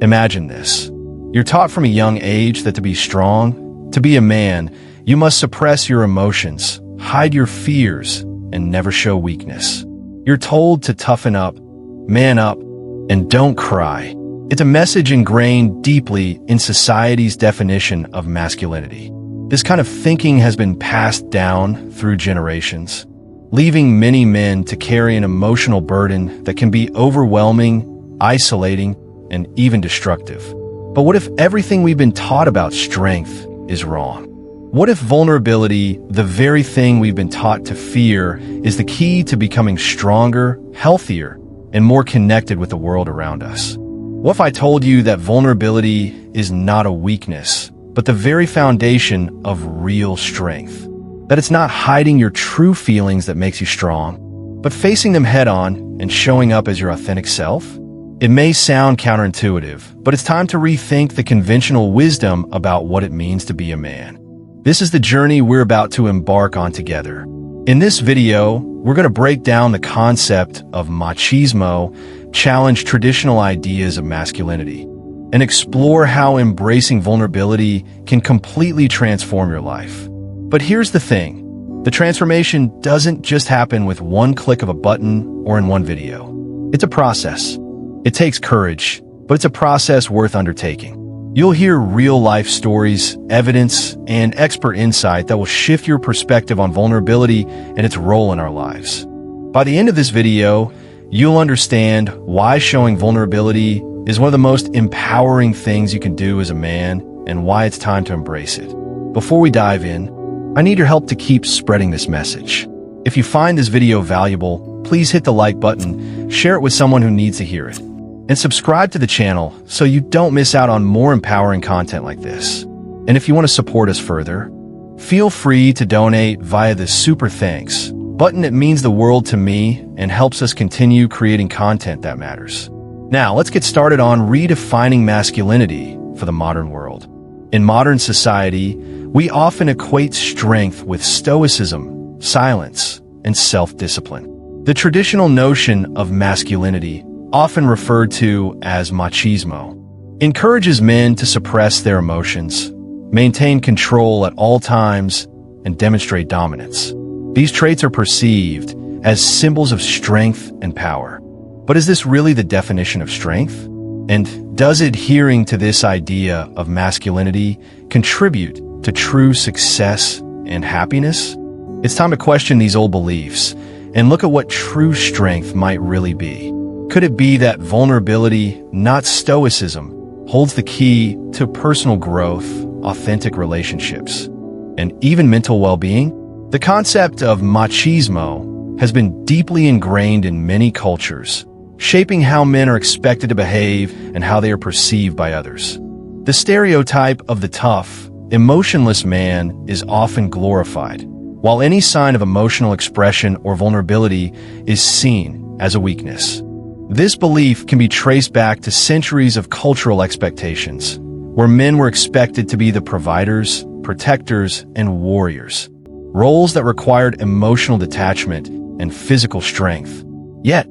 Imagine this. You're taught from a young age that to be strong, to be a man, you must suppress your emotions, hide your fears, and never show weakness. You're told to toughen up, man up, and don't cry. It's a message ingrained deeply in society's definition of masculinity. This kind of thinking has been passed down through generations, leaving many men to carry an emotional burden that can be overwhelming, isolating, and even destructive. But what if everything we've been taught about strength is wrong? What if vulnerability, the very thing we've been taught to fear, is the key to becoming stronger, healthier, and more connected with the world around us? What if I told you that vulnerability is not a weakness, but the very foundation of real strength? That it's not hiding your true feelings that makes you strong, but facing them head-on and showing up as your authentic self? It may sound counterintuitive, but it's time to rethink the conventional wisdom about what it means to be a man. This is the journey we're about to embark on together. In this video, we're going to break down the concept of machismo, challenge traditional ideas of masculinity, and explore how embracing vulnerability can completely transform your life. But here's the thing. The transformation doesn't just happen with one click of a button or in one video. It's a process. It takes courage, but it's a process worth undertaking. You'll hear real-life stories, evidence, and expert insight that will shift your perspective on vulnerability and its role in our lives. By the end of this video, you'll understand why showing vulnerability is one of the most empowering things you can do as a man and why it's time to embrace it. Before we dive in, I need your help to keep spreading this message. If you find this video valuable, please hit the like button, share it with someone who needs to hear it, and subscribe to the channel so you don't miss out on more empowering content like this. And if you want to support us further, feel free to donate via the Super Thanks button. It means the world to me and helps us continue creating content that matters. Now, let's get started on redefining masculinity for the modern world. In modern society, we often equate strength with stoicism, silence, and self-discipline. The traditional notion of masculinity, often referred to as machismo, encourages men to suppress their emotions, maintain control at all times, and demonstrate dominance. These traits are perceived as symbols of strength and power. But is this really the definition of strength? And does adhering to this idea of masculinity contribute to true success and happiness? It's time to question these old beliefs and look at what true strength might really be. Could it be that vulnerability, not stoicism, holds the key to personal growth, authentic relationships, and even mental well-being? The concept of machismo has been deeply ingrained in many cultures, shaping how men are expected to behave and how they are perceived by others. The stereotype of the tough, emotionless man is often glorified, while any sign of emotional expression or vulnerability is seen as a weakness. This belief can be traced back to centuries of cultural expectations, where men were expected to be the providers, protectors, and warriors, roles that required emotional detachment and physical strength. Yet,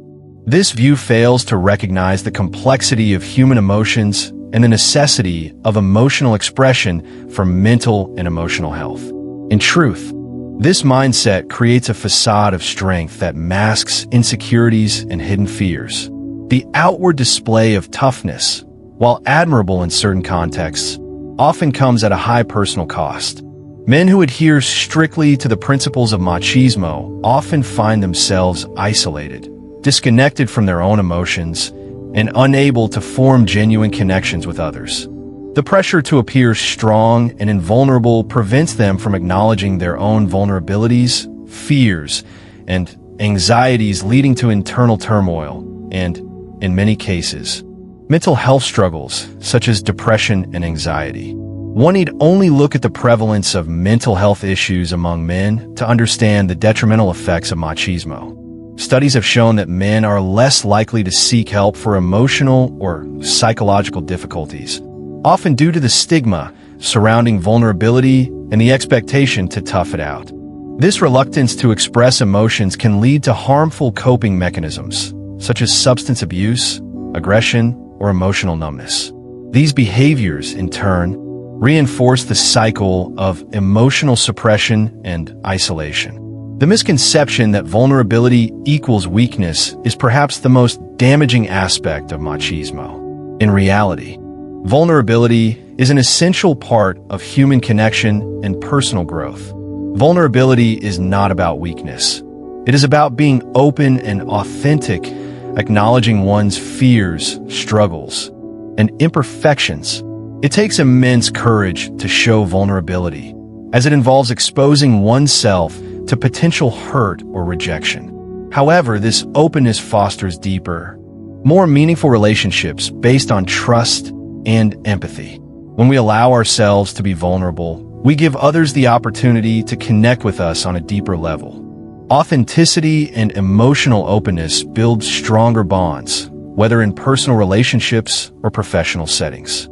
this view fails to recognize the complexity of human emotions and the necessity of emotional expression for mental and emotional health. In truth, this mindset creates a facade of strength that masks insecurities and hidden fears. The outward display of toughness, while admirable in certain contexts, often comes at a high personal cost. Men who adhere strictly to the principles of machismo often find themselves isolated, disconnected from their own emotions, and unable to form genuine connections with others. The pressure to appear strong and invulnerable prevents them from acknowledging their own vulnerabilities, fears, and anxieties, leading to internal turmoil and, in many cases, mental health struggles such as depression and anxiety. One need only look at the prevalence of mental health issues among men to understand the detrimental effects of machismo. Studies have shown that men are less likely to seek help for emotional or psychological difficulties, often due to the stigma surrounding vulnerability and the expectation to tough it out. This reluctance to express emotions can lead to harmful coping mechanisms, such as substance abuse, aggression, or emotional numbness. These behaviors, in turn, reinforce the cycle of emotional suppression and isolation. The misconception that vulnerability equals weakness is perhaps the most damaging aspect of machismo. In reality, vulnerability is an essential part of human connection and personal growth. Vulnerability is not about weakness. It is about being open and authentic, acknowledging one's fears, struggles, and imperfections. It takes immense courage to show vulnerability, as it involves exposing oneself to potential hurt or rejection. However, this openness fosters deeper, more meaningful relationships based on trust and empathy. When we allow ourselves to be vulnerable, we give others the opportunity to connect with us on a deeper level. Authenticity and emotional openness build stronger bonds, whether in personal relationships or professional settings.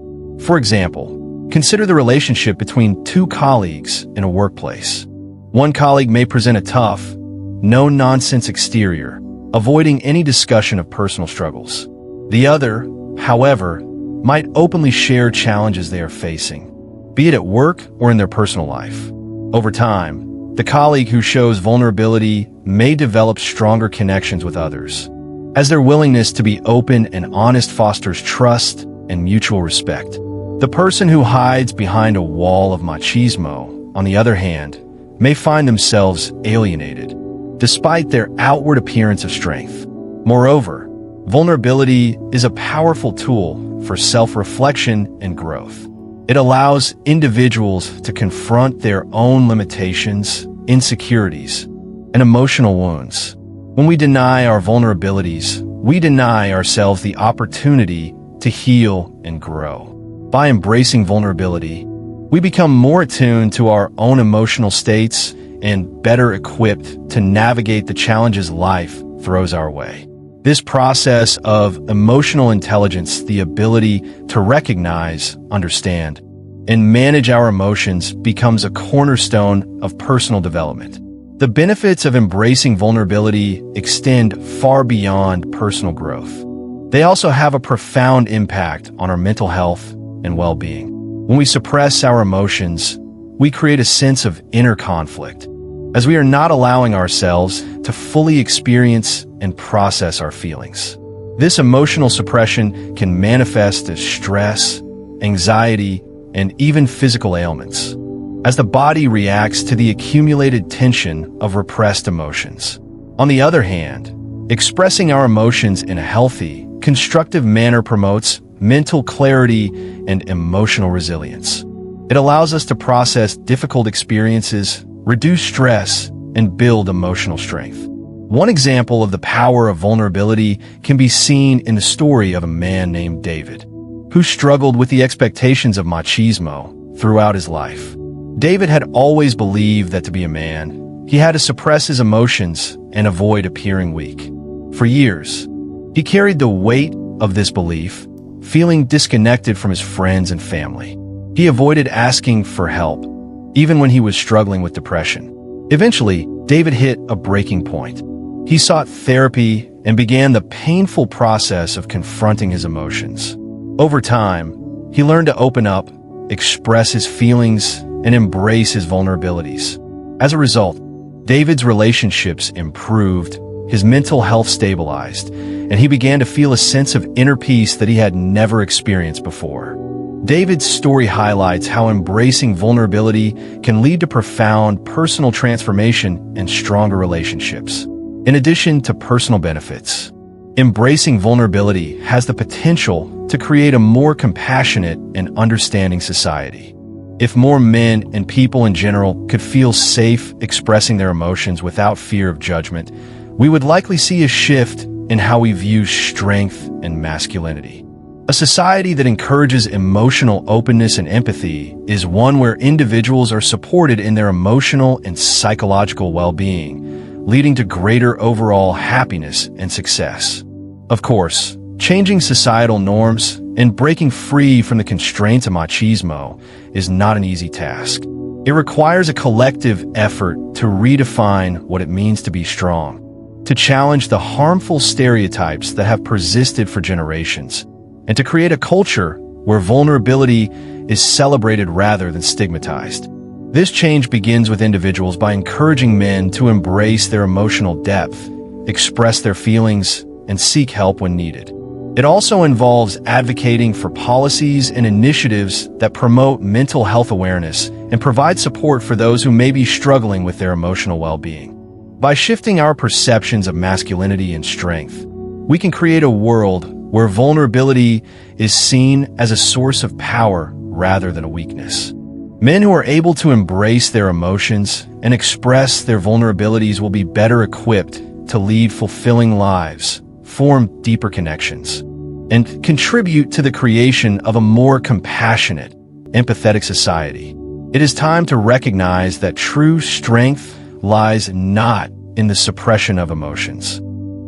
For example, consider the relationship between two colleagues in a workplace. One colleague may present a tough, no-nonsense exterior, avoiding any discussion of personal struggles. The other, however, might openly share challenges they are facing, be it at work or in their personal life. Over time, the colleague who shows vulnerability may develop stronger connections with others, as their willingness to be open and honest fosters trust and mutual respect. The person who hides behind a wall of machismo, on the other hand, may find themselves alienated, despite their outward appearance of strength. Moreover, vulnerability is a powerful tool for self-reflection and growth. It allows individuals to confront their own limitations, insecurities, and emotional wounds. When we deny our vulnerabilities, we deny ourselves the opportunity to heal and grow. By embracing vulnerability, we become more attuned to our own emotional states and better equipped to navigate the challenges life throws our way. This process of emotional intelligence, the ability to recognize, understand, and manage our emotions, becomes a cornerstone of personal development. The benefits of embracing vulnerability extend far beyond personal growth. They also have a profound impact on our mental health and well-being. When we suppress our emotions, we create a sense of inner conflict, as we are not allowing ourselves to fully experience and process our feelings. This emotional suppression can manifest as stress, anxiety, and even physical ailments, as the body reacts to the accumulated tension of repressed emotions. On the other hand, expressing our emotions in a healthy, constructive manner promotes mental clarity and emotional resilience. It allows us to process difficult experiences, reduce stress, and build emotional strength. One example of the power of vulnerability can be seen in the story of a man named David, who struggled with the expectations of machismo throughout his life. David had always believed that to be a man, he had to suppress his emotions and avoid appearing weak. For years, he carried the weight of this belief, feeling disconnected from his friends and family. He avoided asking for help, even when he was struggling with depression. Eventually, David hit a breaking point. He sought therapy and began the painful process of confronting his emotions. Over time, he learned to open up, express his feelings, and embrace his vulnerabilities. As a result, David's relationships improved, his mental health stabilized, and he began to feel a sense of inner peace that he had never experienced before. David's story highlights how embracing vulnerability can lead to profound personal transformation and stronger relationships. In addition to personal benefits, embracing vulnerability has the potential to create a more compassionate and understanding society. If more men and people in general could feel safe expressing their emotions without fear of judgment, we would likely see a shift in how we view strength and masculinity. A society that encourages emotional openness and empathy is one where individuals are supported in their emotional and psychological well-being, leading to greater overall happiness and success. Of course, changing societal norms and breaking free from the constraints of machismo is not an easy task. It requires a collective effort to redefine what it means to be strong, to challenge the harmful stereotypes that have persisted for generations, and to create a culture where vulnerability is celebrated rather than stigmatized. This change begins with individuals by encouraging men to embrace their emotional depth, express their feelings, and seek help when needed. It also involves advocating for policies and initiatives that promote mental health awareness and provide support for those who may be struggling with their emotional well-being. By shifting our perceptions of masculinity and strength, we can create a world where vulnerability is seen as a source of power rather than a weakness. Men who are able to embrace their emotions and express their vulnerabilities will be better equipped to lead fulfilling lives, form deeper connections, and contribute to the creation of a more compassionate, empathetic society. It is time to recognize that true strength lies not in the suppression of emotions,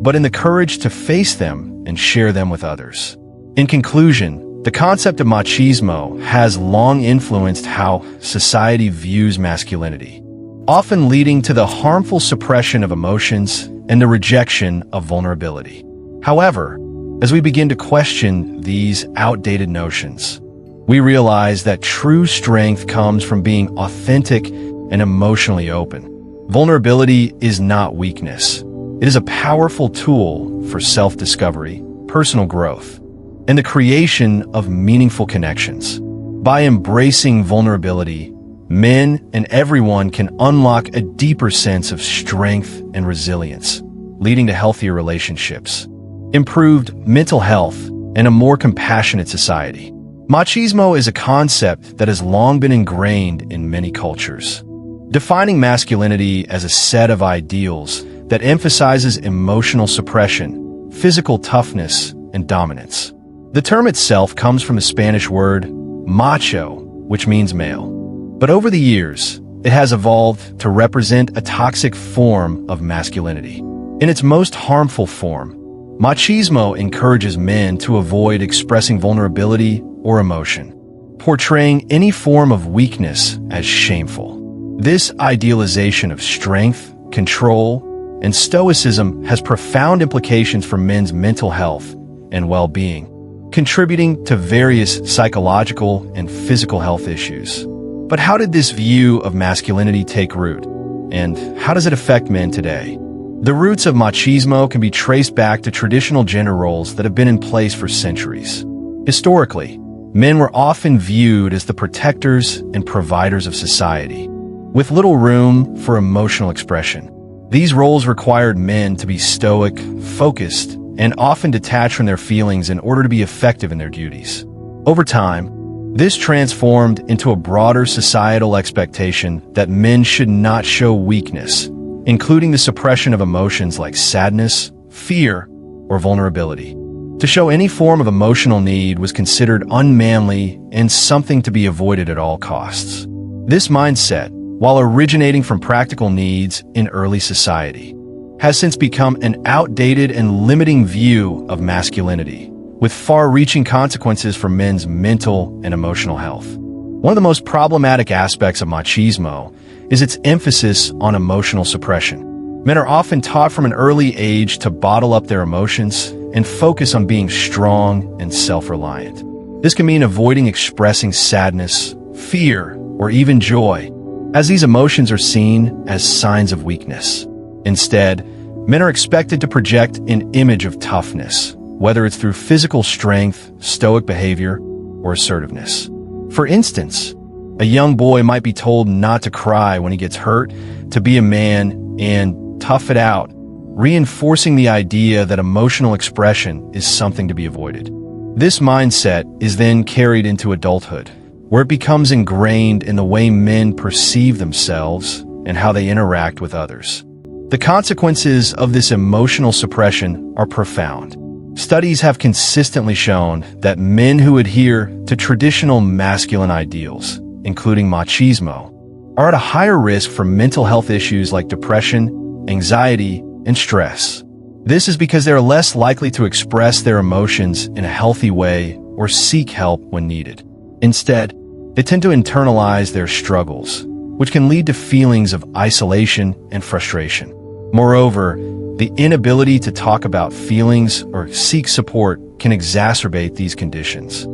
but in the courage to face them and share them with others. In conclusion, the concept of machismo has long influenced how society views masculinity, often leading to the harmful suppression of emotions and the rejection of vulnerability. However, as we begin to question these outdated notions, we realize that true strength comes from being authentic and emotionally open. Vulnerability is not weakness. It is a powerful tool for self-discovery, personal growth, and the creation of meaningful connections. By embracing vulnerability, men and everyone can unlock a deeper sense of strength and resilience, leading to healthier relationships, improved mental health, and a more compassionate society. Machismo is a concept that has long been ingrained in many cultures, defining masculinity as a set of ideals that emphasizes emotional suppression, physical toughness, and dominance. The term itself comes from the Spanish word macho, which means male. But over the years, it has evolved to represent a toxic form of masculinity. In its most harmful form, machismo encourages men to avoid expressing vulnerability or emotion, portraying any form of weakness as shameful. This idealization of strength, control, and stoicism has profound implications for men's mental health and well-being, contributing to various psychological and physical health issues. But how did this view of masculinity take root? And how does it affect men today? The roots of machismo can be traced back to traditional gender roles that have been in place for centuries. Historically, men were often viewed as the protectors and providers of society, with little room for emotional expression. These roles required men to be stoic, focused, and often detached from their feelings in order to be effective in their duties. Over time, this transformed into a broader societal expectation that men should not show weakness, including the suppression of emotions like sadness, fear, or vulnerability. To show any form of emotional need was considered unmanly and something to be avoided at all costs. This mindset, while originating from practical needs in early society, has since become an outdated and limiting view of masculinity, with far-reaching consequences for men's mental and emotional health. One of the most problematic aspects of machismo is its emphasis on emotional suppression. Men are often taught from an early age to bottle up their emotions and focus on being strong and self-reliant. This can mean avoiding expressing sadness, fear, or even joy, as these emotions are seen as signs of weakness. Instead, men are expected to project an image of toughness, whether it's through physical strength, stoic behavior, or assertiveness. For instance, a young boy might be told not to cry when he gets hurt, to be a man, and tough it out, reinforcing the idea that emotional expression is something to be avoided. This mindset is then carried into adulthood, where it becomes ingrained in the way men perceive themselves and how they interact with others. The consequences of this emotional suppression are profound. Studies have consistently shown that men who adhere to traditional masculine ideals, including machismo, are at a higher risk for mental health issues like depression, anxiety, and stress. This is because they are less likely to express their emotions in a healthy way or seek help when needed. Instead, they tend to internalize their struggles, which can lead to feelings of isolation and frustration. Moreover, the inability to talk about feelings or seek support can exacerbate these conditions,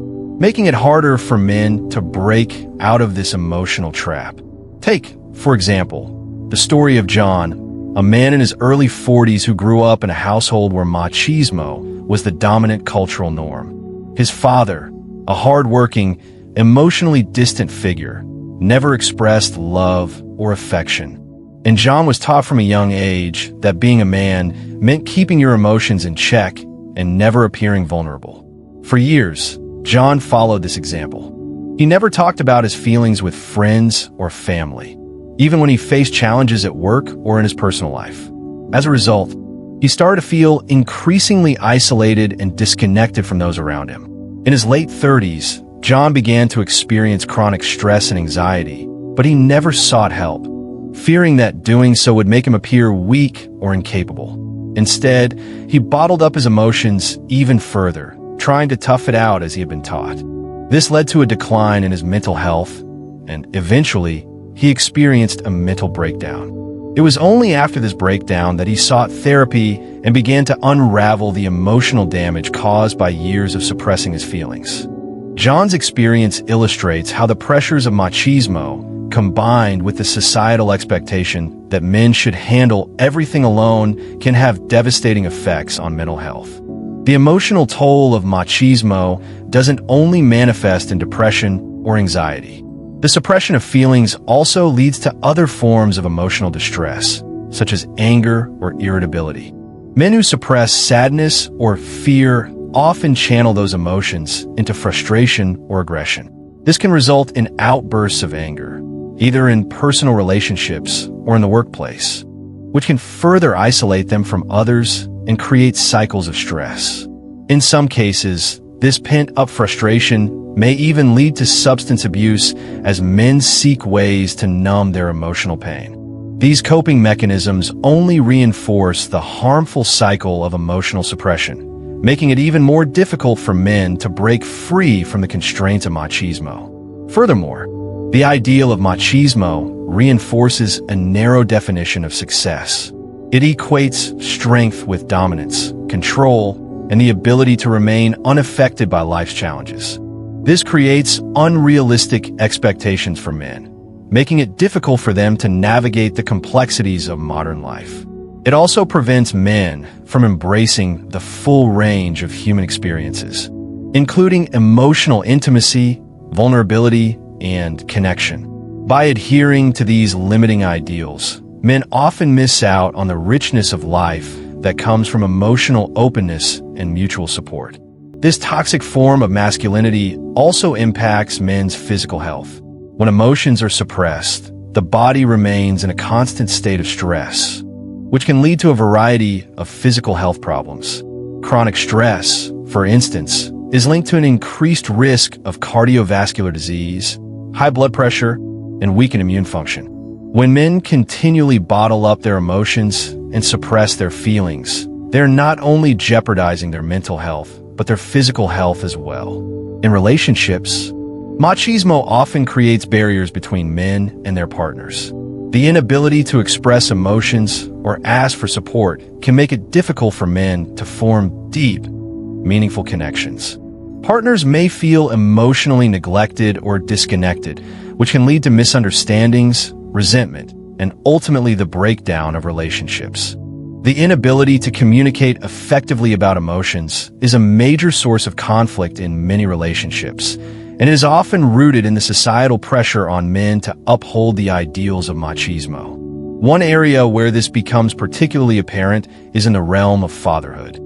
making it harder for men to break out of this emotional trap. Take, for example, the story of John, a man in his early 40s who grew up in a household where machismo was the dominant cultural norm. His father, a hard-working, emotionally distant figure, never expressed love or affection. And John was taught from a young age that being a man meant keeping your emotions in check and never appearing vulnerable. For years, John followed this example. He never talked about his feelings with friends or family, even when he faced challenges at work or in his personal life. As a result, he started to feel increasingly isolated and disconnected from those around him. In his late 30s, John began to experience chronic stress and anxiety, but he never sought help, fearing that doing so would make him appear weak or incapable. Instead, he bottled up his emotions even further, trying to tough it out as he had been taught. This led to a decline in his mental health, and eventually, he experienced a mental breakdown. It was only after this breakdown that he sought therapy and began to unravel the emotional damage caused by years of suppressing his feelings. John's experience illustrates how the pressures of machismo, combined with the societal expectation that men should handle everything alone, can have devastating effects on mental health. The emotional toll of machismo doesn't only manifest in depression or anxiety. The suppression of feelings also leads to other forms of emotional distress, such as anger or irritability. Men who suppress sadness or fear often channel those emotions into frustration or aggression. This can result in outbursts of anger, either in personal relationships or in the workplace, which can further isolate them from others and create cycles of stress. In some cases, this pent-up frustration may even lead to substance abuse as men seek ways to numb their emotional pain. These coping mechanisms only reinforce the harmful cycle of emotional suppression, making it even more difficult for men to break free from the constraints of machismo. Furthermore, the ideal of machismo reinforces a narrow definition of success. It equates strength with dominance, control, and the ability to remain unaffected by life's challenges. This creates unrealistic expectations for men, making it difficult for them to navigate the complexities of modern life. It also prevents men from embracing the full range of human experiences, including emotional intimacy, vulnerability, and connection. By adhering to these limiting ideals, men often miss out on the richness of life that comes from emotional openness and mutual support. This toxic form of masculinity also impacts men's physical health. When emotions are suppressed, the body remains in a constant state of stress, which can lead to a variety of physical health problems. Chronic stress, for instance, is linked to an increased risk of cardiovascular disease, high blood pressure, and weakened immune function. When men continually bottle up their emotions and suppress their feelings, they're not only jeopardizing their mental health, but their physical health as well. In relationships, machismo often creates barriers between men and their partners. The inability to express emotions or ask for support can make it difficult for men to form deep, meaningful connections. Partners may feel emotionally neglected or disconnected, which can lead to misunderstandings, resentment, and ultimately the breakdown of relationships. The inability to communicate effectively about emotions is a major source of conflict in many relationships, and it is often rooted in the societal pressure on men to uphold the ideals of machismo. One area where this becomes particularly apparent is in the realm of fatherhood.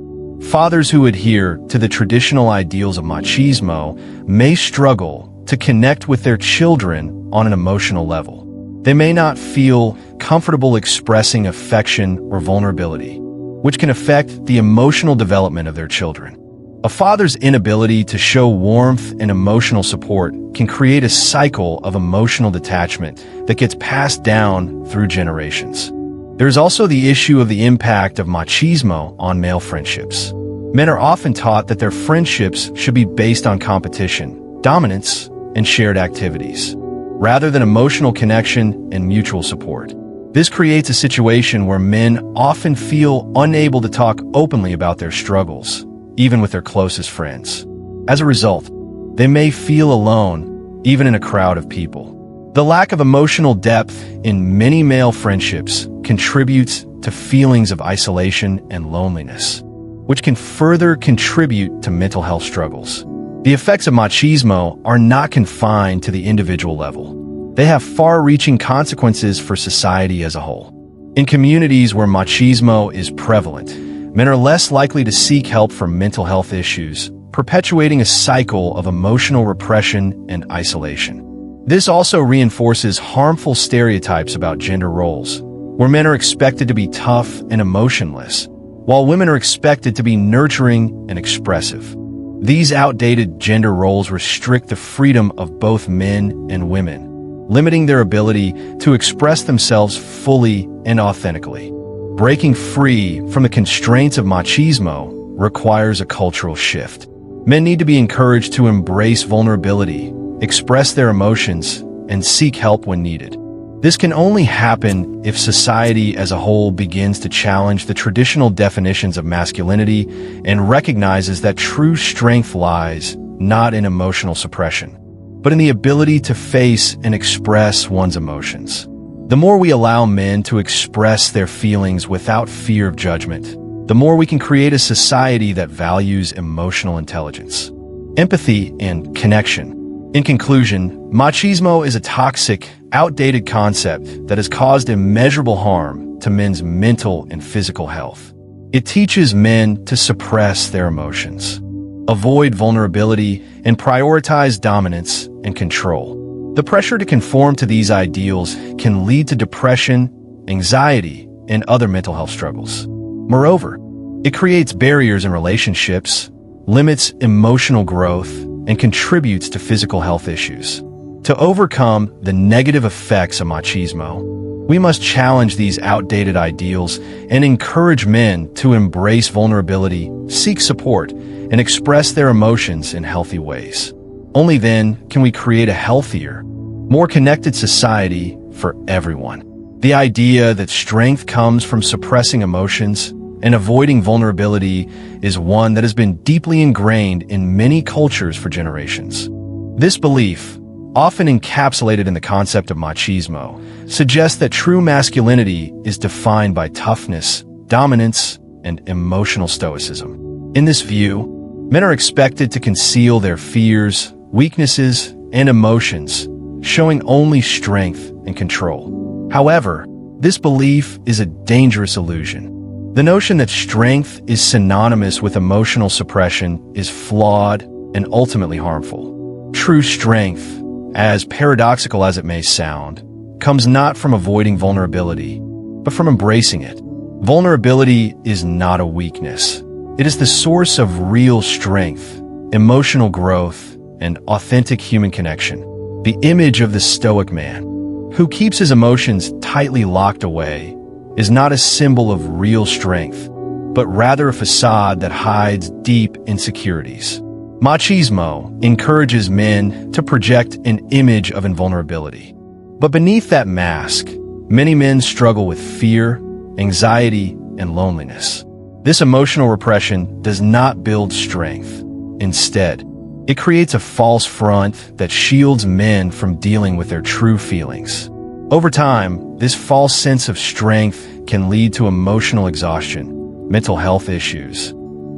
Fathers who adhere to the traditional ideals of machismo may struggle to connect with their children on an emotional level. They may not feel comfortable expressing affection or vulnerability, which can affect the emotional development of their children. A father's inability to show warmth and emotional support can create a cycle of emotional detachment that gets passed down through generations. There's also the issue of the impact of machismo on male friendships. Men are often taught that their friendships should be based on competition, dominance, and shared activities, rather than emotional connection and mutual support. This creates a situation where men often feel unable to talk openly about their struggles, even with their closest friends. As a result, They may feel alone, even in a crowd of people. The lack of emotional depth in many male friendships contributes to feelings of isolation and loneliness, which can further contribute to mental health struggles. The effects of machismo are not confined to the individual level. They have far-reaching consequences for society as a whole. In communities where machismo is prevalent, men are less likely to seek help for mental health issues, perpetuating a cycle of emotional repression and isolation. This also reinforces harmful stereotypes about gender roles, where men are expected to be tough and emotionless, while women are expected to be nurturing and expressive. These outdated gender roles restrict the freedom of both men and women, limiting their ability to express themselves fully and authentically. Breaking free from the constraints of machismo requires a cultural shift. Men need to be encouraged to embrace vulnerability, express their emotions, and seek help when needed. This can only happen if society as a whole begins to challenge the traditional definitions of masculinity and recognizes that true strength lies not in emotional suppression, but in the ability to face and express one's emotions. The more we allow men to express their feelings without fear of judgment, the more we can create a society that values emotional intelligence, empathy, and connection. In conclusion, machismo is a toxic, outdated concept that has caused immeasurable harm to men's mental and physical health. It teaches men to suppress their emotions, avoid vulnerability, and prioritize dominance and control. The pressure to conform to these ideals can lead to depression, anxiety, and other mental health struggles. Moreover, it creates barriers in relationships, limits emotional growth, and contributes to physical health issues. To overcome the negative effects of machismo, we must challenge these outdated ideals and encourage men to embrace vulnerability, seek support, and express their emotions in healthy ways. Only then can we create a healthier, more connected society for everyone. The idea that strength comes from suppressing emotions and avoiding vulnerability is one that has been deeply ingrained in many cultures for generations. This belief, often encapsulated in the concept of machismo, suggests that true masculinity is defined by toughness, dominance, and emotional stoicism. In this view, men are expected to conceal their fears, weaknesses, and emotions, showing only strength and control. However, this belief is a dangerous illusion. The notion that strength is synonymous with emotional suppression is flawed and ultimately harmful. True strength, as paradoxical as it may sound, comes not from avoiding vulnerability, but from embracing it. Vulnerability is not a weakness. It is the source of real strength, emotional growth, and authentic human connection. The image of the stoic man, who keeps his emotions tightly locked away, is not a symbol of real strength, but rather a facade that hides deep insecurities. Machismo encourages men to project an image of invulnerability. But beneath that mask, many men struggle with fear, anxiety, and loneliness. This emotional repression does not build strength. Instead, it creates a false front that shields men from dealing with their true feelings. Over time, this false sense of strength can lead to emotional exhaustion, mental health issues,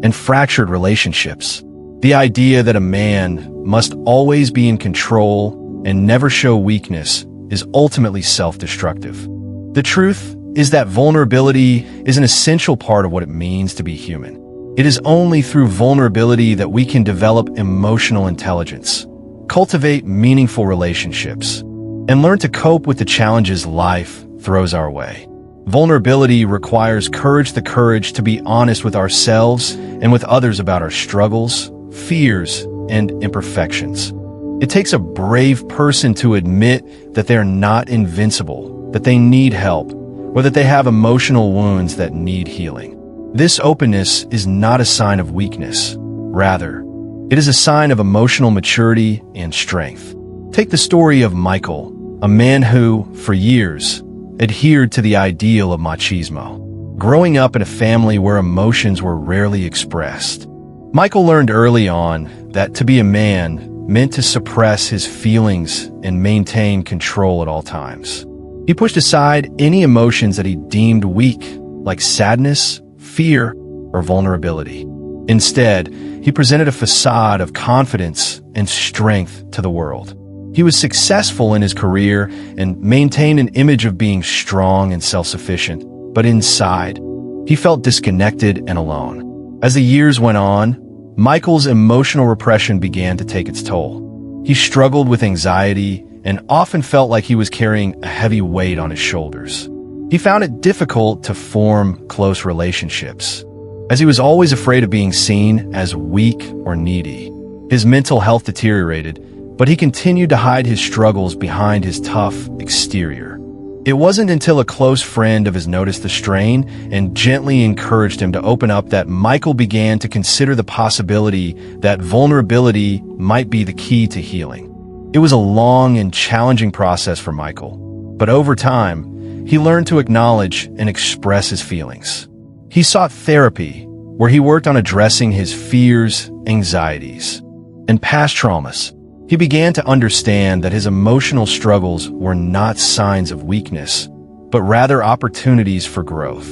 and fractured relationships. The idea that a man must always be in control and never show weakness is ultimately self-destructive. The truth is that vulnerability is an essential part of what it means to be human. It is only through vulnerability that we can develop emotional intelligence, cultivate meaningful relationships, and learn to cope with the challenges life throws our way. Vulnerability requires the courage to be honest with ourselves and with others about our struggles, fears, and imperfections. It takes a brave person to admit that they're not invincible, that they need help, or that they have emotional wounds that need healing. This openness is not a sign of weakness. Rather, it is a sign of emotional maturity and strength. Take the story of Michael, a man who, for years, adhered to the ideal of machismo. Growing up in a family where emotions were rarely expressed, Michael learned early on that to be a man meant to suppress his feelings and maintain control at all times. He pushed aside any emotions that he deemed weak, like sadness, fear, or vulnerability. Instead, he presented a facade of confidence and strength to the world. He was successful in his career and maintained an image of being strong and self-sufficient, but inside, he felt disconnected and alone. As the years went on, Michael's emotional repression began to take its toll. He struggled with anxiety and often felt like he was carrying a heavy weight on his shoulders. He found it difficult to form close relationships, as he was always afraid of being seen as weak or needy. His mental health deteriorated, but he continued to hide his struggles behind his tough exterior. It wasn't until a close friend of his noticed the strain and gently encouraged him to open up that Michael began to consider the possibility that vulnerability might be the key to healing. It was a long and challenging process for Michael, but over time, he learned to acknowledge and express his feelings. He sought therapy, where he worked on addressing his fears, anxieties, and past traumas. He began to understand that his emotional struggles were not signs of weakness, but rather opportunities for growth.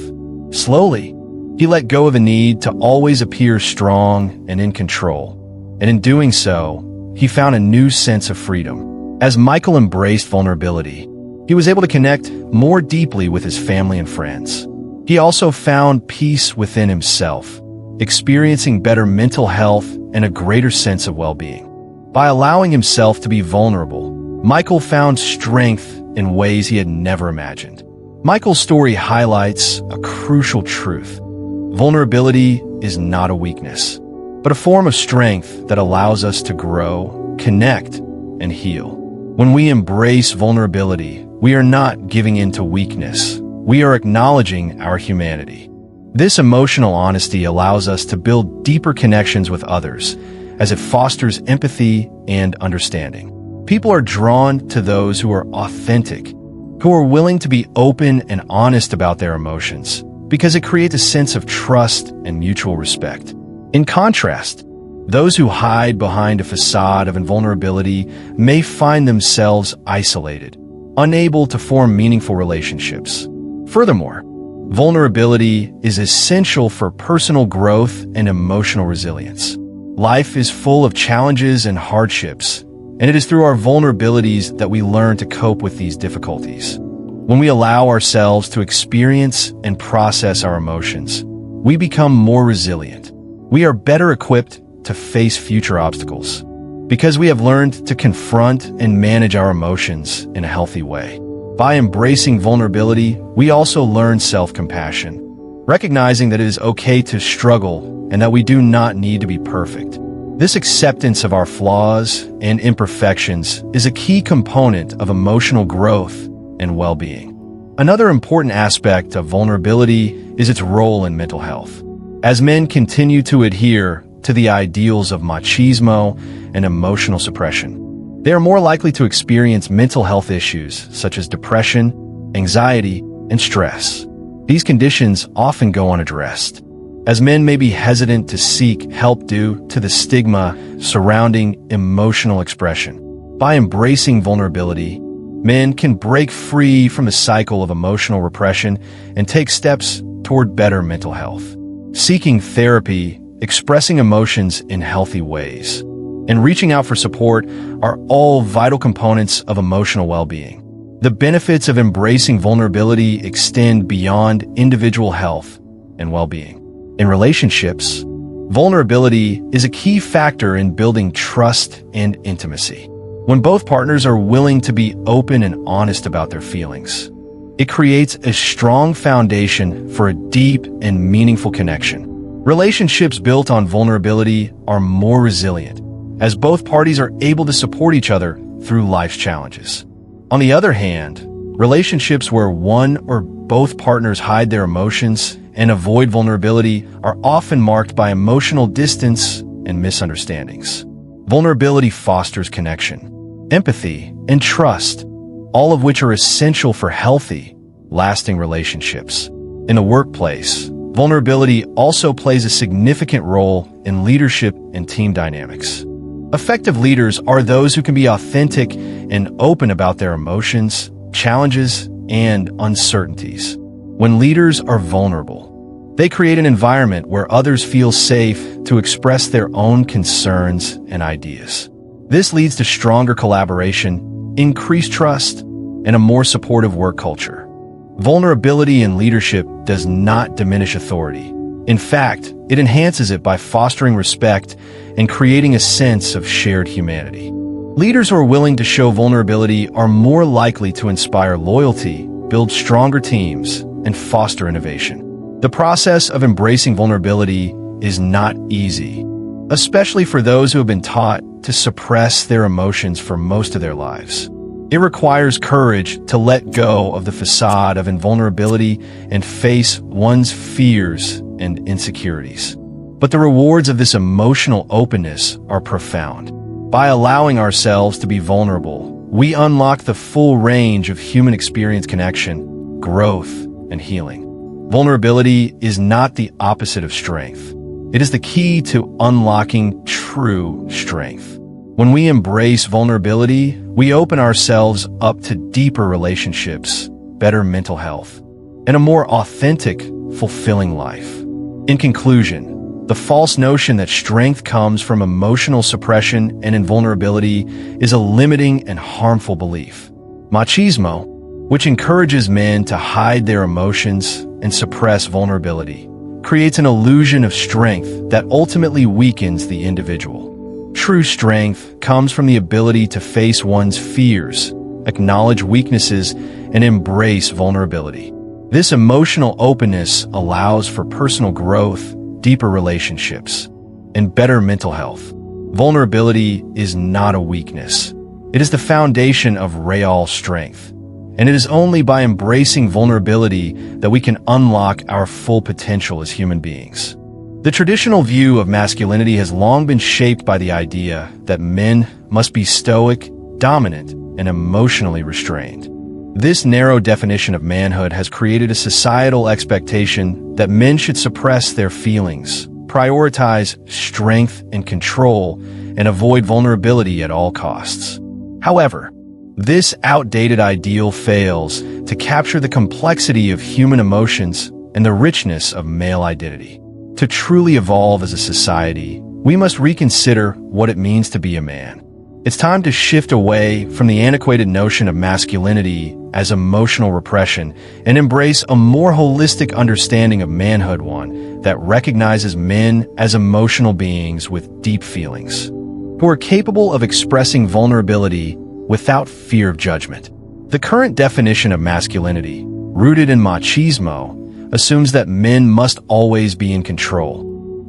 Slowly, he let go of the need to always appear strong and in control, and in doing so, he found a new sense of freedom. As Michael embraced vulnerability, he was able to connect more deeply with his family and friends. He also found peace within himself, experiencing better mental health and a greater sense of well-being. By allowing himself to be vulnerable, Michael found strength in ways he had never imagined. Michael's story highlights a crucial truth. Vulnerability is not a weakness, but a form of strength that allows us to grow, connect, and heal. When we embrace vulnerability, we are not giving in to weakness. We are acknowledging our humanity. This emotional honesty allows us to build deeper connections with others, as it fosters empathy and understanding. People are drawn to those who are authentic, who are willing to be open and honest about their emotions, because it creates a sense of trust and mutual respect. In contrast, those who hide behind a facade of invulnerability may find themselves isolated, unable to form meaningful relationships. Furthermore, vulnerability is essential for personal growth and emotional resilience. Life is full of challenges and hardships, and it is through our vulnerabilities that we learn to cope with these difficulties. When we allow ourselves to experience and process our emotions, we become more resilient. We are better equipped to face future obstacles because we have learned to confront and manage our emotions in a healthy way. By embracing vulnerability, we also learn self-compassion, recognizing that it is okay to struggle and that we do not need to be perfect. This acceptance of our flaws and imperfections is a key component of emotional growth and well-being. Another important aspect of vulnerability is its role in mental health. As men continue to adhere to the ideals of machismo and emotional suppression, they are more likely to experience mental health issues such as depression, anxiety, and stress. These conditions often go unaddressed, as men may be hesitant to seek help due to the stigma surrounding emotional expression. By embracing vulnerability, men can break free from the cycle of emotional repression and take steps toward better mental health. Seeking therapy, expressing emotions in healthy ways, and reaching out for support are all vital components of emotional well-being. The benefits of embracing vulnerability extend beyond individual health and well-being. In relationships, vulnerability is a key factor in building trust and intimacy. When both partners are willing to be open and honest about their feelings, it creates a strong foundation for a deep and meaningful connection. Relationships built on vulnerability are more resilient, as both parties are able to support each other through life's challenges. On the other hand, relationships where one or both partners hide their emotions and avoid vulnerability are often marked by emotional distance and misunderstandings. Vulnerability fosters connection, empathy, and trust, all of which are essential for healthy, lasting relationships. In the workplace, vulnerability also plays a significant role in leadership and team dynamics. Effective leaders are those who can be authentic and open about their emotions, challenges, and uncertainties. When leaders are vulnerable, they create an environment where others feel safe to express their own concerns and ideas. This leads to stronger collaboration, increased trust, and a more supportive work culture. Vulnerability in leadership does not diminish authority. In fact, it enhances it by fostering respect and creating a sense of shared humanity. Leaders who are willing to show vulnerability are more likely to inspire loyalty, build stronger teams, and foster innovation. The process of embracing vulnerability is not easy, especially for those who have been taught to suppress their emotions for most of their lives. It requires courage to let go of the facade of invulnerability and face one's fears and insecurities. But the rewards of this emotional openness are profound. By allowing ourselves to be vulnerable, we unlock the full range of human experience, connection, growth, and healing. Vulnerability is not the opposite of strength. It is the key to unlocking true strength. When we embrace vulnerability, we open ourselves up to deeper relationships, better mental health, and a more authentic, fulfilling life. In conclusion, the false notion that strength comes from emotional suppression and invulnerability is a limiting and harmful belief. Machismo, which encourages men to hide their emotions and suppress vulnerability, creates an illusion of strength that ultimately weakens the individual. True strength comes from the ability to face one's fears, acknowledge weaknesses, and embrace vulnerability. This emotional openness allows for personal growth, deeper relationships, and better mental health. Vulnerability is not a weakness. It is the foundation of real strength. And it is only by embracing vulnerability that we can unlock our full potential as human beings. The traditional view of masculinity has long been shaped by the idea that men must be stoic, dominant, and emotionally restrained. This narrow definition of manhood has created a societal expectation that men should suppress their feelings, prioritize strength and control, and avoid vulnerability at all costs. However, this outdated ideal fails to capture the complexity of human emotions and the richness of male identity. To truly evolve as a society, we must reconsider what it means to be a man. It's time to shift away from the antiquated notion of masculinity as emotional repression and embrace a more holistic understanding of manhood, one that recognizes men as emotional beings with deep feelings, who are capable of expressing vulnerability without fear of judgment. The current definition of masculinity, rooted in machismo, assumes that men must always be in control,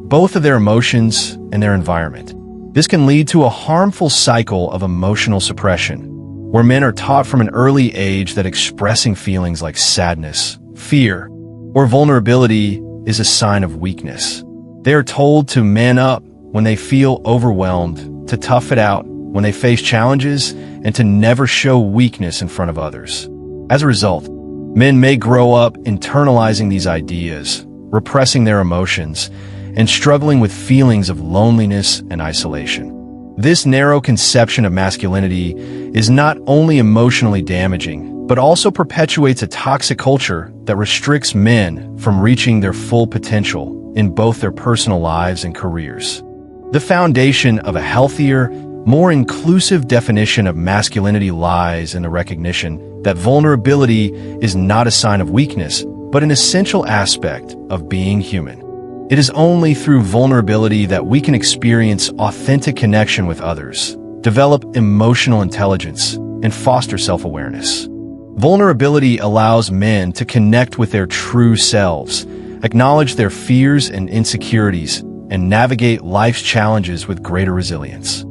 both of their emotions and their environment. This can lead to a harmful cycle of emotional suppression, where men are taught from an early age that expressing feelings like sadness, fear, or vulnerability is a sign of weakness. They are told to man up when they feel overwhelmed, to tough it out when they face challenges, and to never show weakness in front of others. As a result, men may grow up internalizing these ideas, repressing their emotions, and struggling with feelings of loneliness and isolation. This narrow conception of masculinity is not only emotionally damaging, but also perpetuates a toxic culture that restricts men from reaching their full potential in both their personal lives and careers. The foundation of a healthier, more inclusive definition of masculinity lies in the recognition that vulnerability is not a sign of weakness, but an essential aspect of being human. It is only through vulnerability that we can experience authentic connection with others, develop emotional intelligence, and foster self-awareness. Vulnerability allows men to connect with their true selves, acknowledge their fears and insecurities, and navigate life's challenges with greater resilience.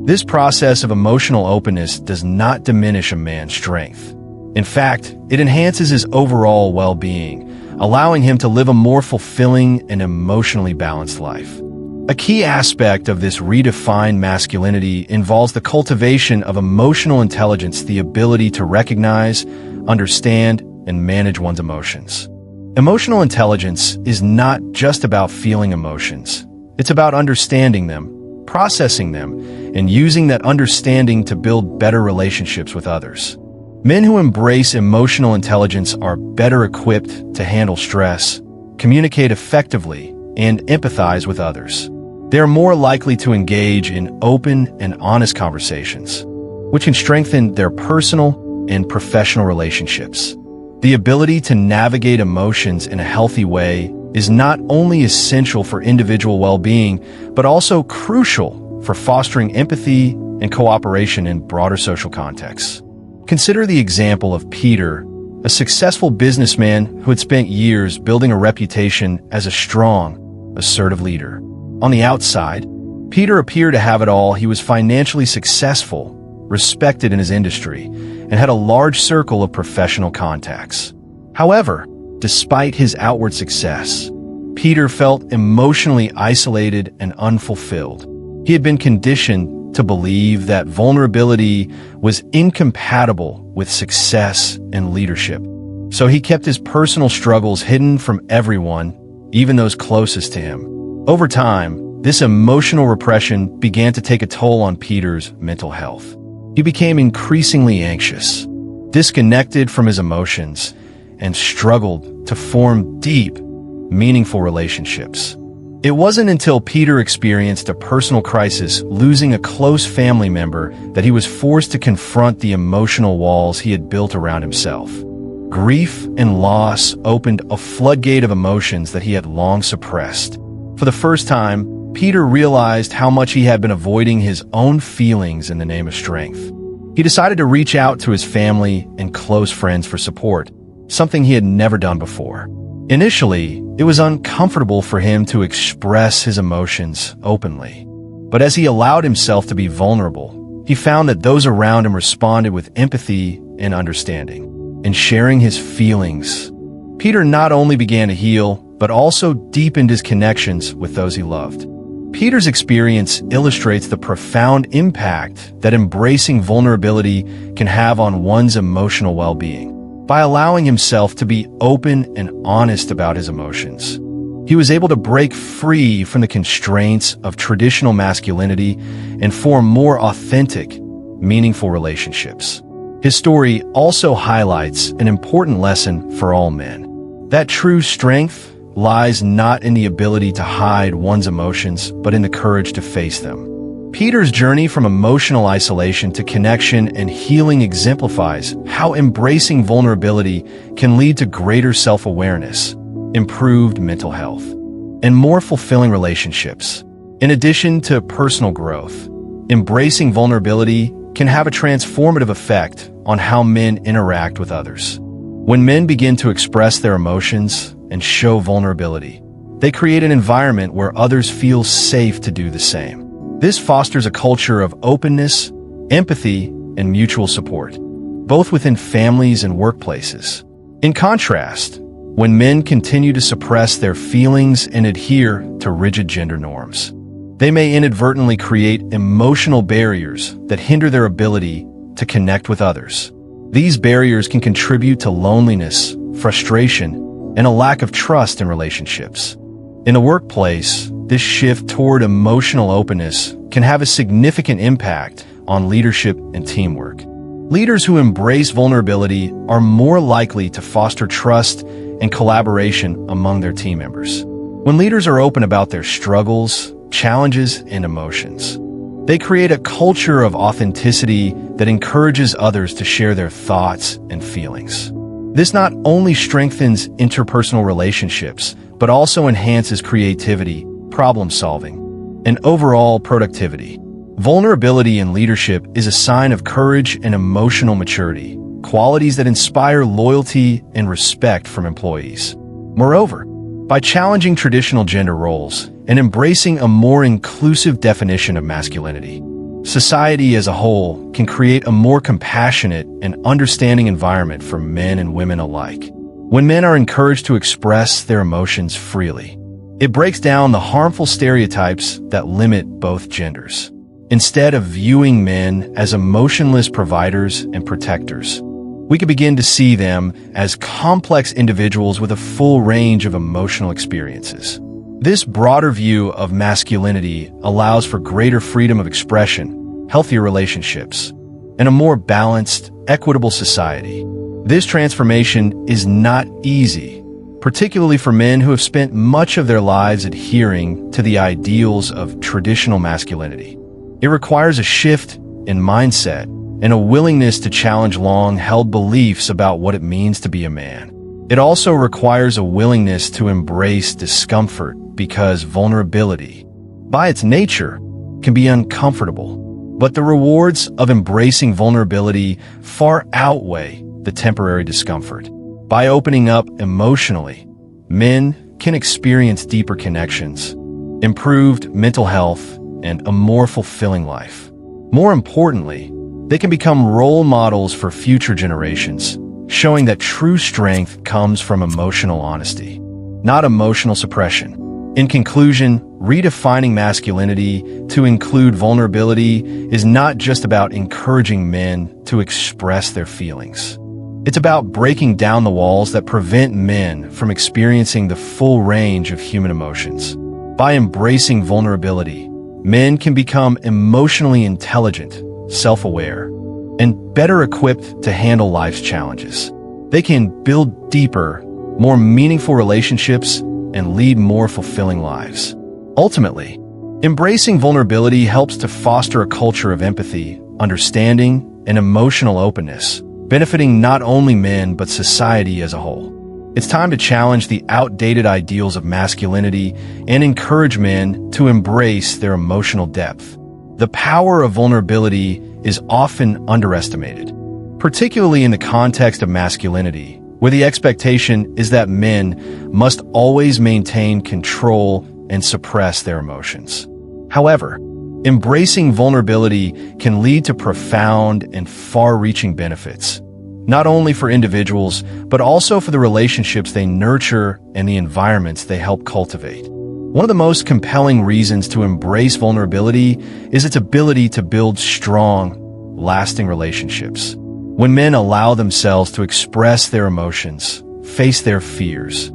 This process of emotional openness does not diminish a man's strength. In fact, it enhances his overall well-being, allowing him to live a more fulfilling and emotionally balanced life. A key aspect of this redefined masculinity involves the cultivation of emotional intelligence, the ability to recognize, understand, and manage one's emotions. Emotional intelligence is not just about feeling emotions. It's about understanding them, processing them, and using that understanding to build better relationships with others. Men who embrace emotional intelligence are better equipped to handle stress, communicate effectively, and empathize with others. They are more likely to engage in open and honest conversations, which can strengthen their personal and professional relationships. The ability to navigate emotions in a healthy way is not only essential for individual well-being, but also crucial for fostering empathy and cooperation in broader social contexts. Consider the example of Peter, a successful businessman who had spent years building a reputation as a strong, assertive leader. On the outside, Peter appeared to have it all. He was financially successful, respected in his industry, and had a large circle of professional contacts. However, despite his outward success, Peter felt emotionally isolated and unfulfilled. He had been conditioned to believe that vulnerability was incompatible with success and leadership. So he kept his personal struggles hidden from everyone, even those closest to him. Over time, this emotional repression began to take a toll on Peter's mental health. He became increasingly anxious, disconnected from his emotions, and struggled to form deep, meaningful relationships. It wasn't until Peter experienced a personal crisis, losing a close family member, that he was forced to confront the emotional walls he had built around himself. Grief and loss opened a floodgate of emotions that he had long suppressed. For the first time, Peter realized how much he had been avoiding his own feelings in the name of strength. He decided to reach out to his family and close friends for support, something he had never done before. Initially, it was uncomfortable for him to express his emotions openly. But as he allowed himself to be vulnerable, he found that those around him responded with empathy and understanding. In sharing his feelings, Peter not only began to heal, but also deepened his connections with those he loved. Peter's experience illustrates the profound impact that embracing vulnerability can have on one's emotional well-being. By allowing himself to be open and honest about his emotions, he was able to break free from the constraints of traditional masculinity and form more authentic, meaningful relationships. His story also highlights an important lesson for all men. That true strength lies not in the ability to hide one's emotions, but in the courage to face them. Peter's journey from emotional isolation to connection and healing exemplifies how embracing vulnerability can lead to greater self-awareness, improved mental health, and more fulfilling relationships. In addition to personal growth, embracing vulnerability can have a transformative effect on how men interact with others. When men begin to express their emotions and show vulnerability, they create an environment where others feel safe to do the same. This fosters a culture of openness, empathy, and mutual support, both within families and workplaces. In contrast, when men continue to suppress their feelings and adhere to rigid gender norms, they may inadvertently create emotional barriers that hinder their ability to connect with others. These barriers can contribute to loneliness, frustration, and a lack of trust in relationships. In the workplace, this shift toward emotional openness can have a significant impact on leadership and teamwork. Leaders who embrace vulnerability are more likely to foster trust and collaboration among their team members. When leaders are open about their struggles, challenges, and emotions, they create a culture of authenticity that encourages others to share their thoughts and feelings. This not only strengthens interpersonal relationships, but also enhances creativity, problem-solving, and overall productivity. Vulnerability in leadership is a sign of courage and emotional maturity, qualities that inspire loyalty and respect from employees. Moreover, by challenging traditional gender roles and embracing a more inclusive definition of masculinity, society as a whole can create a more compassionate and understanding environment for men and women alike. When men are encouraged to express their emotions freely, it breaks down the harmful stereotypes that limit both genders. Instead of viewing men as emotionless providers and protectors, we can begin to see them as complex individuals with a full range of emotional experiences. This broader view of masculinity allows for greater freedom of expression, healthier relationships, and a more balanced, equitable society. This transformation is not easy, particularly for men who have spent much of their lives adhering to the ideals of traditional masculinity. It requires a shift in mindset and a willingness to challenge long-held beliefs about what it means to be a man. It also requires a willingness to embrace discomfort because vulnerability, by its nature, can be uncomfortable. But the rewards of embracing vulnerability far outweigh the temporary discomfort. By opening up emotionally, men can experience deeper connections, improved mental health, and a more fulfilling life. More importantly, they can become role models for future generations, showing that true strength comes from emotional honesty, not emotional suppression. In conclusion, redefining masculinity to include vulnerability is not just about encouraging men to express their feelings. It's about breaking down the walls that prevent men from experiencing the full range of human emotions. By embracing vulnerability, men can become emotionally intelligent, self-aware, and better equipped to handle life's challenges. They can build deeper, more meaningful relationships and lead more fulfilling lives. Ultimately, embracing vulnerability helps to foster a culture of empathy, understanding, and emotional openness, benefiting not only men but society as a whole. It's time to challenge the outdated ideals of masculinity and encourage men to embrace their emotional depth. The power of vulnerability is often underestimated, particularly in the context of masculinity, where the expectation is that men must always maintain control and suppress their emotions. However, embracing vulnerability can lead to profound and far-reaching benefits, not only for individuals, but also for the relationships they nurture and the environments they help cultivate. One of the most compelling reasons to embrace vulnerability is its ability to build strong, lasting relationships. When men allow themselves to express their emotions, face their fears,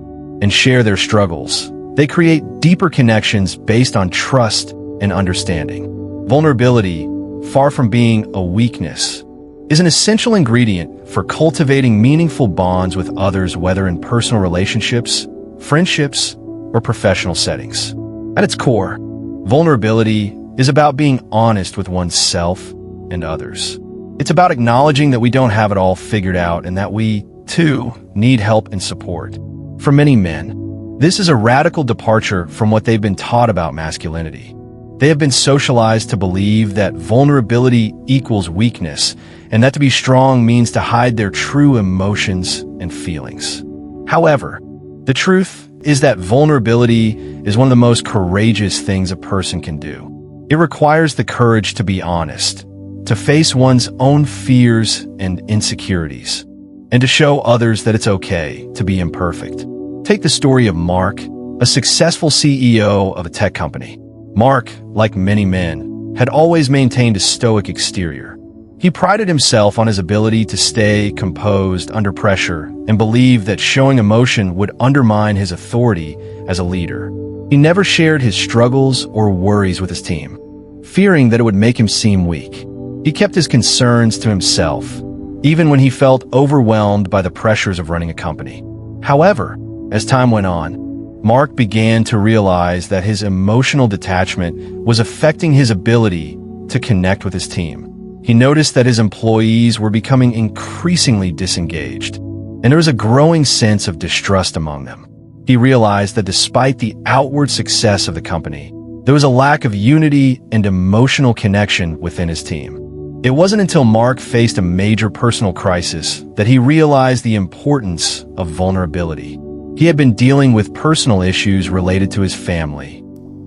and share their struggles, they create deeper connections based on trust and understanding. Vulnerability, far from being a weakness, is an essential ingredient for cultivating meaningful bonds with others, whether in personal relationships, friendships, or professional settings. At its core, vulnerability is about being honest with oneself and others. It's about acknowledging that we don't have it all figured out and that we, too, need help and support. For many men, this is a radical departure from what they've been taught about masculinity. They have been socialized to believe that vulnerability equals weakness, and that to be strong means to hide their true emotions and feelings. However, the truth is that vulnerability is one of the most courageous things a person can do. It requires the courage to be honest, to face one's own fears and insecurities, and to show others that it's okay to be imperfect. Take the story of Mark, a successful CEO of a tech company. Mark, like many men, had always maintained a stoic exterior. He prided himself on his ability to stay composed under pressure and believed that showing emotion would undermine his authority as a leader. He never shared his struggles or worries with his team, fearing that it would make him seem weak. He kept his concerns to himself, even when he felt overwhelmed by the pressures of running a company. However, as time went on, Mark began to realize that his emotional detachment was affecting his ability to connect with his team. He noticed that his employees were becoming increasingly disengaged, and there was a growing sense of distrust among them. He realized that despite the outward success of the company, there was a lack of unity and emotional connection within his team. It wasn't until Mark faced a major personal crisis that he realized the importance of vulnerability. He had been dealing with personal issues related to his family,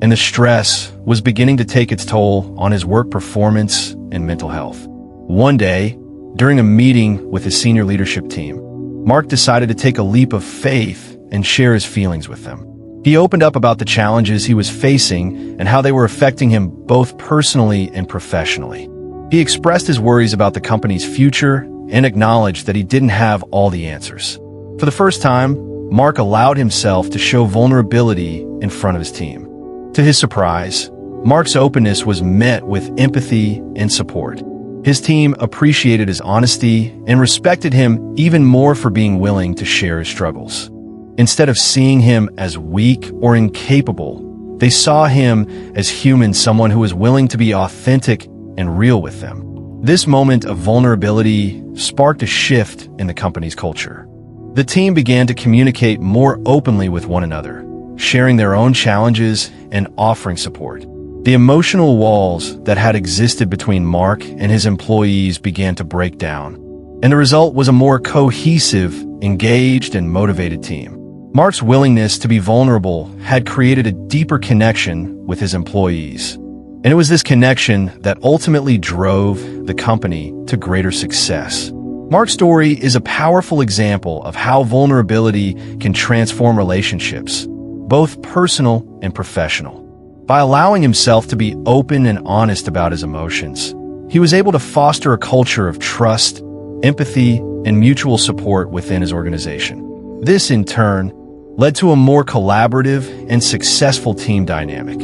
and the stress was beginning to take its toll on his work performance and mental health. One day, during a meeting with his senior leadership team, Mark decided to take a leap of faith and share his feelings with them. He opened up about the challenges he was facing and how they were affecting him both personally and professionally. He expressed his worries about the company's future and acknowledged that he didn't have all the answers. For the first time, Mark allowed himself to show vulnerability in front of his team. To his surprise, Mark's openness was met with empathy and support. His team appreciated his honesty and respected him even more for being willing to share his struggles. Instead of seeing him as weak or incapable, they saw him as human, someone who was willing to be authentic and real with them. This moment of vulnerability sparked a shift in the company's culture. The team began to communicate more openly with one another, sharing their own challenges and offering support. The emotional walls that had existed between Mark and his employees began to break down, and the result was a more cohesive, engaged, and motivated team. Mark's willingness to be vulnerable had created a deeper connection with his employees, and it was this connection that ultimately drove the company to greater success. Mark's story is a powerful example of how vulnerability can transform relationships, both personal and professional. By allowing himself to be open and honest about his emotions, he was able to foster a culture of trust, empathy, and mutual support within his organization. This, in turn, led to a more collaborative and successful team dynamic.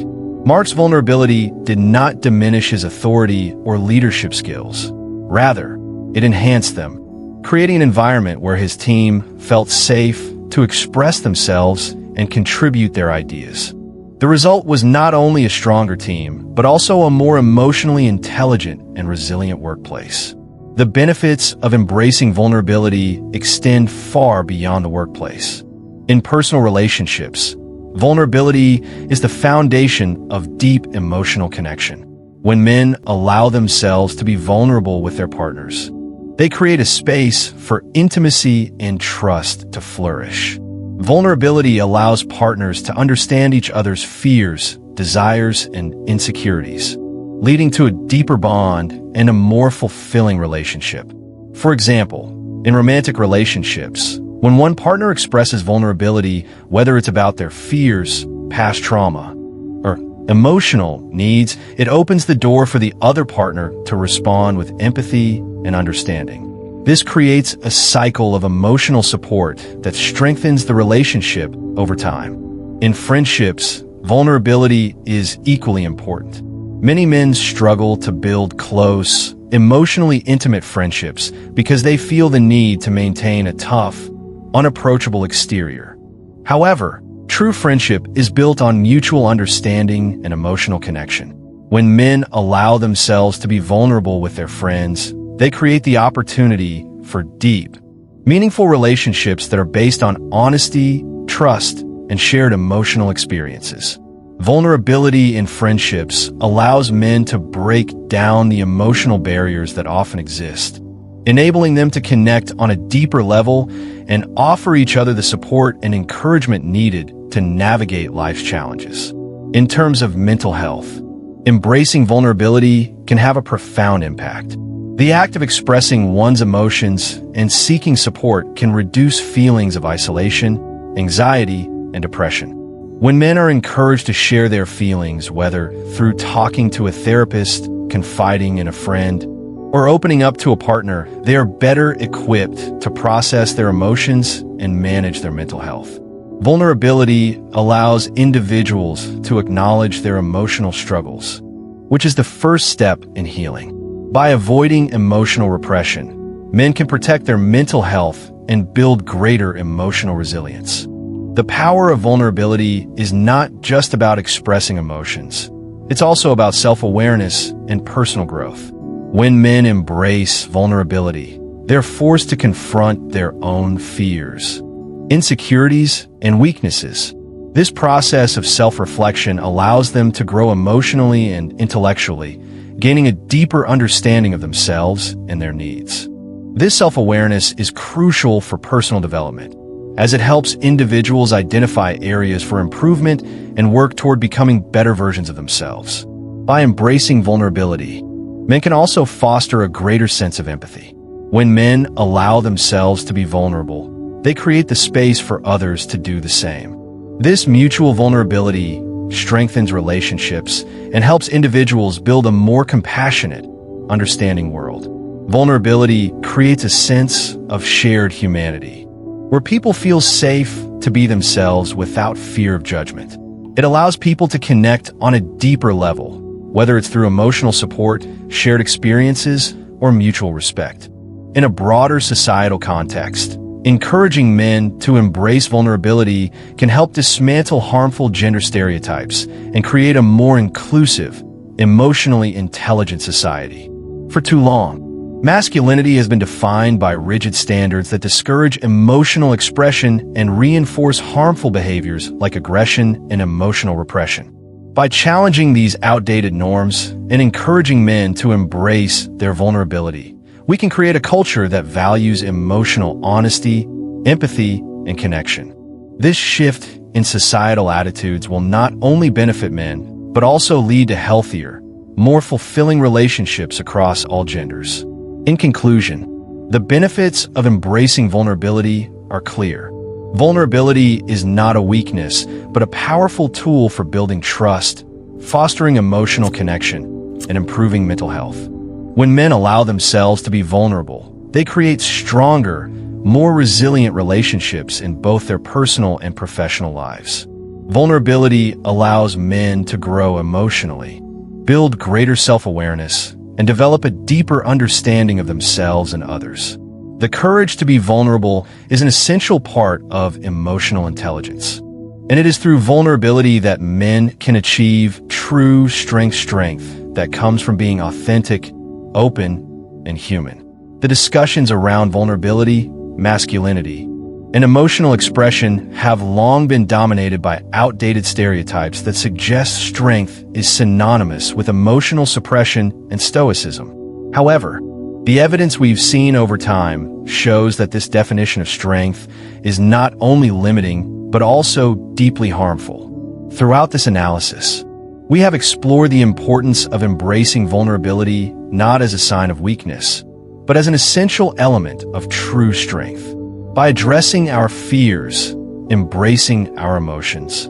Mark's vulnerability did not diminish his authority or leadership skills. Rather, it enhanced them, creating an environment where his team felt safe to express themselves and contribute their ideas. The result was not only a stronger team, but also a more emotionally intelligent and resilient workplace. The benefits of embracing vulnerability extend far beyond the workplace. In personal relationships, vulnerability is the foundation of deep emotional connection. When men allow themselves to be vulnerable with their partners, they create a space for intimacy and trust to flourish. Vulnerability allows partners to understand each other's fears, desires, and insecurities, leading to a deeper bond and a more fulfilling relationship. For example, in romantic relationships, when one partner expresses vulnerability, whether it's about their fears, past trauma, or emotional needs, it opens the door for the other partner to respond with empathy and understanding. This creates a cycle of emotional support that strengthens the relationship over time. In friendships, vulnerability is equally important. Many men struggle to build close, emotionally intimate friendships because they feel the need to maintain a tough, unapproachable exterior. However, true friendship is built on mutual understanding and emotional connection. When men allow themselves to be vulnerable with their friends, they create the opportunity for deep, meaningful relationships that are based on honesty, trust, and shared emotional experiences. Vulnerability in friendships allows men to break down the emotional barriers that often exist, enabling them to connect on a deeper level and offer each other the support and encouragement needed to navigate life's challenges. In terms of mental health, embracing vulnerability can have a profound impact. The act of expressing one's emotions and seeking support can reduce feelings of isolation, anxiety, and depression. When men are encouraged to share their feelings, whether through talking to a therapist, confiding in a friend, or opening up to a partner, they are better equipped to process their emotions and manage their mental health. Vulnerability allows individuals to acknowledge their emotional struggles, which is the first step in healing. By avoiding emotional repression, men can protect their mental health and build greater emotional resilience. The power of vulnerability is not just about expressing emotions. It's also about self-awareness and personal growth. When men embrace vulnerability, they're forced to confront their own fears, insecurities, and weaknesses. This process of self-reflection allows them to grow emotionally and intellectually, gaining a deeper understanding of themselves and their needs. This self-awareness is crucial for personal development, as it helps individuals identify areas for improvement and work toward becoming better versions of themselves. By embracing vulnerability, men can also foster a greater sense of empathy. When men allow themselves to be vulnerable, they create the space for others to do the same. This mutual vulnerability strengthens relationships and helps individuals build a more compassionate, understanding world. Vulnerability creates a sense of shared humanity, where people feel safe to be themselves without fear of judgment. It allows people to connect on a deeper level, whether it's through emotional support, shared experiences, or mutual respect. In a broader societal context, encouraging men to embrace vulnerability can help dismantle harmful gender stereotypes and create a more inclusive, emotionally intelligent society. For too long, masculinity has been defined by rigid standards that discourage emotional expression and reinforce harmful behaviors like aggression and emotional repression. By challenging these outdated norms and encouraging men to embrace their vulnerability, we can create a culture that values emotional honesty, empathy, and connection. This shift in societal attitudes will not only benefit men, but also lead to healthier, more fulfilling relationships across all genders. In conclusion, the benefits of embracing vulnerability are clear. Vulnerability is not a weakness, but a powerful tool for building trust, fostering emotional connection, and improving mental health. When men allow themselves to be vulnerable, they create stronger, more resilient relationships in both their personal and professional lives. Vulnerability allows men to grow emotionally, build greater self-awareness, and develop a deeper understanding of themselves and others. The courage to be vulnerable is an essential part of emotional intelligence. And it is through vulnerability that men can achieve true strength that comes from being authentic, open, and human. The discussions around vulnerability, masculinity, and emotional expression have long been dominated by outdated stereotypes that suggest strength is synonymous with emotional suppression and stoicism. However, the evidence we've seen over time shows that this definition of strength is not only limiting, but also deeply harmful. Throughout this analysis, we have explored the importance of embracing vulnerability not as a sign of weakness, but as an essential element of true strength. By addressing our fears, embracing our emotions,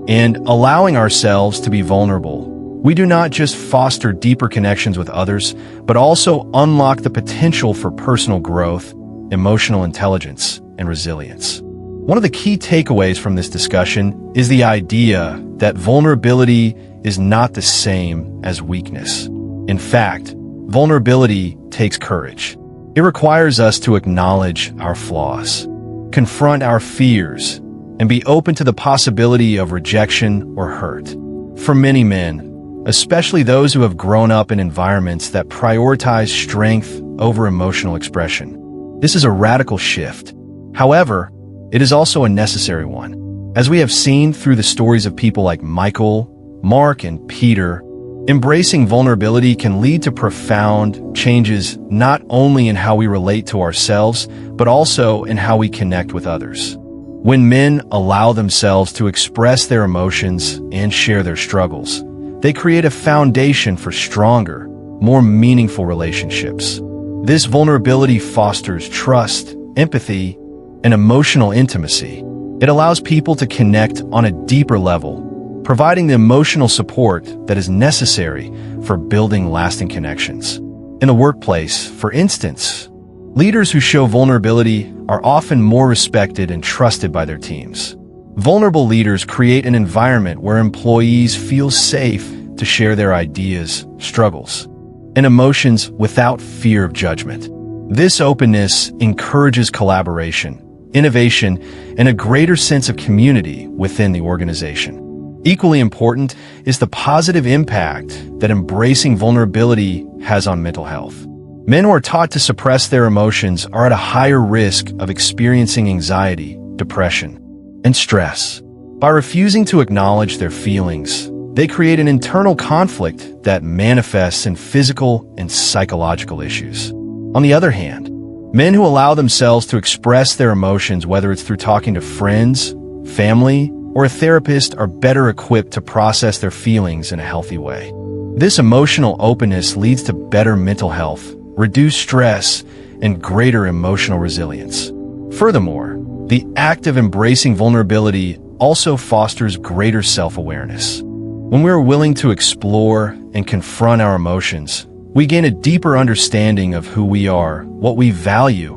and allowing ourselves to be vulnerable, we do not just foster deeper connections with others, but also unlock the potential for personal growth, emotional intelligence, and resilience. One of the key takeaways from this discussion is the idea that vulnerability is not the same as weakness. In fact, vulnerability takes courage. It requires us to acknowledge our flaws, confront our fears, and be open to the possibility of rejection or hurt. For many men, especially those who have grown up in environments that prioritize strength over emotional expression, this is a radical shift. However, it is also a necessary one. As we have seen through the stories of people like Michael, Mark, and Peter, embracing vulnerability can lead to profound changes not only in how we relate to ourselves, but also in how we connect with others. When men allow themselves to express their emotions and share their struggles, they create a foundation for stronger, more meaningful relationships. This vulnerability fosters trust, empathy, and emotional intimacy. It allows people to connect on a deeper level, providing the emotional support that is necessary for building lasting connections. In the workplace, for instance, leaders who show vulnerability are often more respected and trusted by their teams. Vulnerable leaders create an environment where employees feel safe to share their ideas, struggles, and emotions without fear of judgment. This openness encourages collaboration, innovation, and a greater sense of community within the organization. Equally important is the positive impact that embracing vulnerability has on mental health. Men who are taught to suppress their emotions are at a higher risk of experiencing anxiety, depression, and stress. By refusing to acknowledge their feelings, they create an internal conflict that manifests in physical and psychological issues. On the other hand, men who allow themselves to express their emotions, whether it's through talking to friends, family, or a therapist, are better equipped to process their feelings in a healthy way. This emotional openness leads to better mental health, reduced stress, and greater emotional resilience. Furthermore, the act of embracing vulnerability also fosters greater self-awareness. When we are willing to explore and confront our emotions, we gain a deeper understanding of who we are, what we value,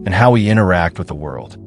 and how we interact with the world.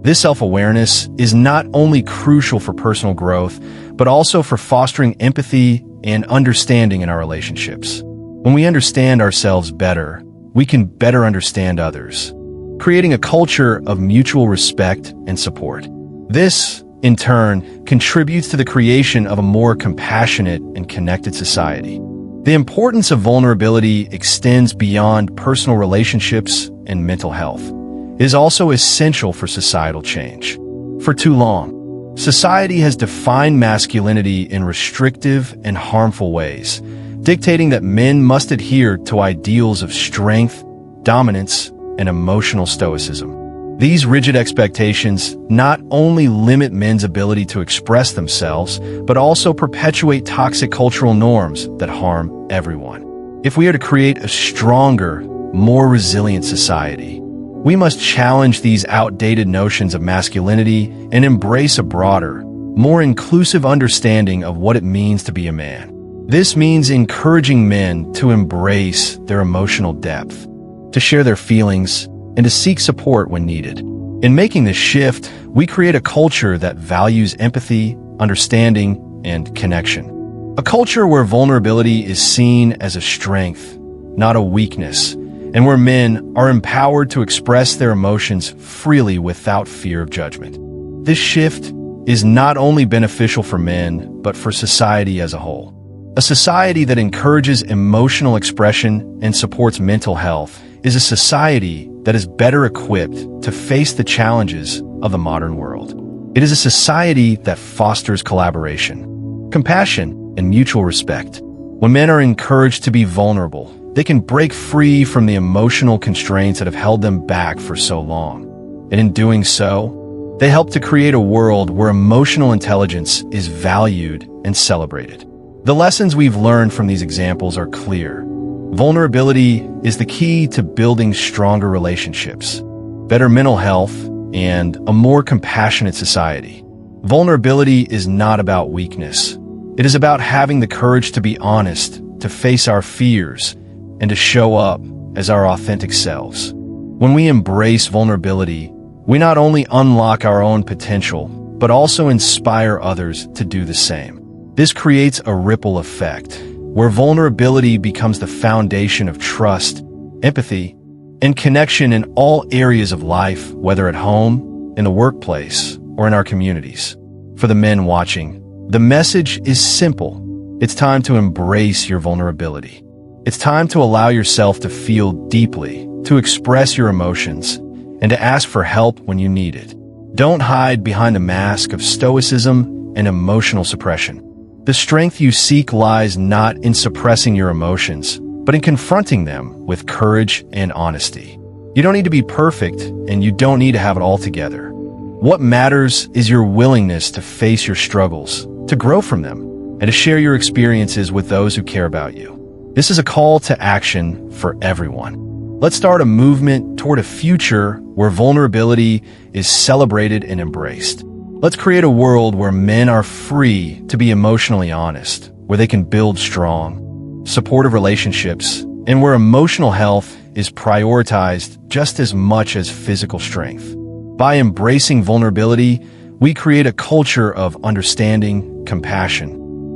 This self-awareness is not only crucial for personal growth, but also for fostering empathy and understanding in our relationships. When we understand ourselves better, we can better understand others, creating a culture of mutual respect and support. This, in turn, contributes to the creation of a more compassionate and connected society. The importance of vulnerability extends beyond personal relationships and mental health. It is also essential for societal change. For too long, society has defined masculinity in restrictive and harmful ways, dictating that men must adhere to ideals of strength, dominance, and emotional stoicism. These rigid expectations not only limit men's ability to express themselves, but also perpetuate toxic cultural norms that harm everyone. If we are to create a stronger, more resilient society, we must challenge these outdated notions of masculinity and embrace a broader, more inclusive understanding of what it means to be a man. This means encouraging men to embrace their emotional depth, to share their feelings, and to seek support when needed. In making this shift, we create a culture that values empathy, understanding, and connection. A culture where vulnerability is seen as a strength, not a weakness, and where men are empowered to express their emotions freely without fear of judgment. This shift is not only beneficial for men, but for society as a whole. A society that encourages emotional expression and supports mental health is a society that is better equipped to face the challenges of the modern world. It is a society that fosters collaboration, compassion, and mutual respect. When men are encouraged to be vulnerable, they can break free from the emotional constraints that have held them back for so long. And in doing so, they help to create a world where emotional intelligence is valued and celebrated. The lessons we've learned from these examples are clear. Vulnerability is the key to building stronger relationships, better mental health, and a more compassionate society. Vulnerability is not about weakness. It is about having the courage to be honest, to face our fears, and to show up as our authentic selves. When we embrace vulnerability, we not only unlock our own potential, but also inspire others to do the same. This creates a ripple effect, where vulnerability becomes the foundation of trust, empathy, and connection in all areas of life, whether at home, in the workplace, or in our communities. For the men watching, the message is simple. It's time to embrace your vulnerability. It's time to allow yourself to feel deeply, to express your emotions, and to ask for help when you need it. Don't hide behind a mask of stoicism and emotional suppression. The strength you seek lies not in suppressing your emotions, but in confronting them with courage and honesty. You don't need to be perfect, and you don't need to have it all together. What matters is your willingness to face your struggles, to grow from them, and to share your experiences with those who care about you. This is a call to action for everyone. Let's start a movement toward a future where vulnerability is celebrated and embraced. Let's create a world where men are free to be emotionally honest, where they can build strong, supportive relationships, and where emotional health is prioritized just as much as physical strength. By embracing vulnerability, we create a culture of understanding, compassion,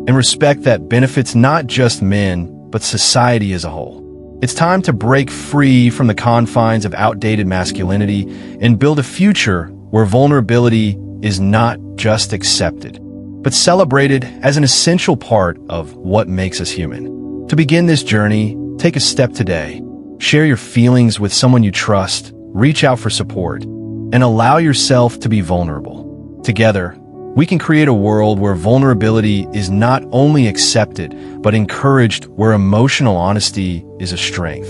and respect that benefits not just men, but society as a whole. It's time to break free from the confines of outdated masculinity and build a future where vulnerability is not just accepted, but celebrated as an essential part of what makes us human. To begin this journey, take a step today. Share your feelings with someone you trust, reach out for support, and allow yourself to be vulnerable. Together, we can create a world where vulnerability is not only accepted, but encouraged, where emotional honesty is a strength,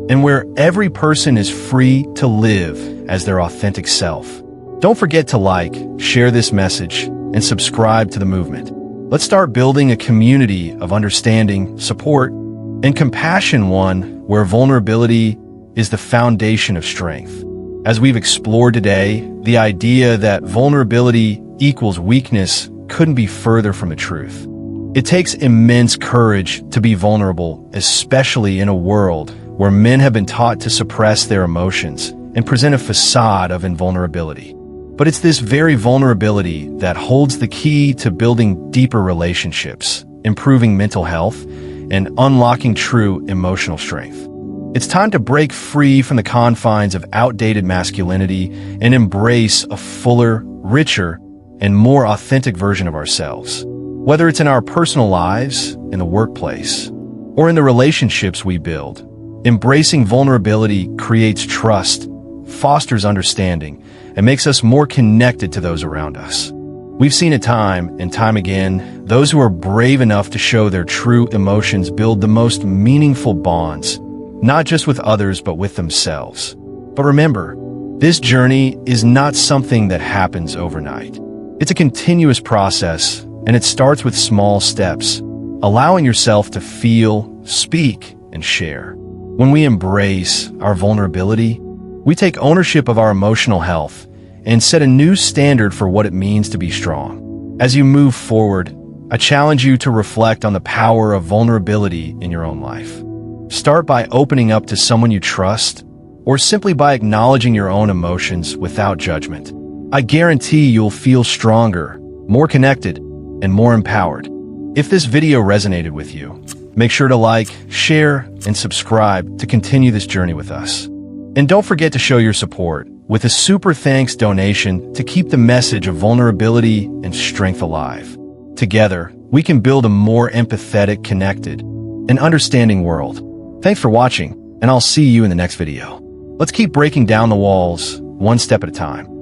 and where every person is free to live as their authentic self. Don't forget to like, share this message, and subscribe to the movement. Let's start building a community of understanding, support, and compassion, one where vulnerability is the foundation of strength. As we've explored today, the idea that vulnerability equals weakness couldn't be further from the truth. It takes immense courage to be vulnerable, especially in a world where men have been taught to suppress their emotions and present a facade of invulnerability. But it's this very vulnerability that holds the key to building deeper relationships, improving mental health, and unlocking true emotional strength. It's time to break free from the confines of outdated masculinity and embrace a fuller, richer, and more authentic version of ourselves. Whether it's in our personal lives, in the workplace, or in the relationships we build, embracing vulnerability creates trust, fosters understanding, and makes us more connected to those around us. We've seen it time and time again, those who are brave enough to show their true emotions build the most meaningful bonds, not just with others, but with themselves. But remember, this journey is not something that happens overnight. It's a continuous process, and it starts with small steps, allowing yourself to feel, speak, and share. When we embrace our vulnerability, we take ownership of our emotional health and set a new standard for what it means to be strong. As you move forward, I challenge you to reflect on the power of vulnerability in your own life. Start by opening up to someone you trust, or simply by acknowledging your own emotions without judgment. I guarantee you'll feel stronger, more connected, and more empowered. If this video resonated with you, make sure to like, share, and subscribe to continue this journey with us. And don't forget to show your support with a super thanks donation to keep the message of vulnerability and strength alive. Together, we can build a more empathetic, connected, and understanding world. Thanks for watching, and I'll see you in the next video. Let's keep breaking down the walls, one step at a time.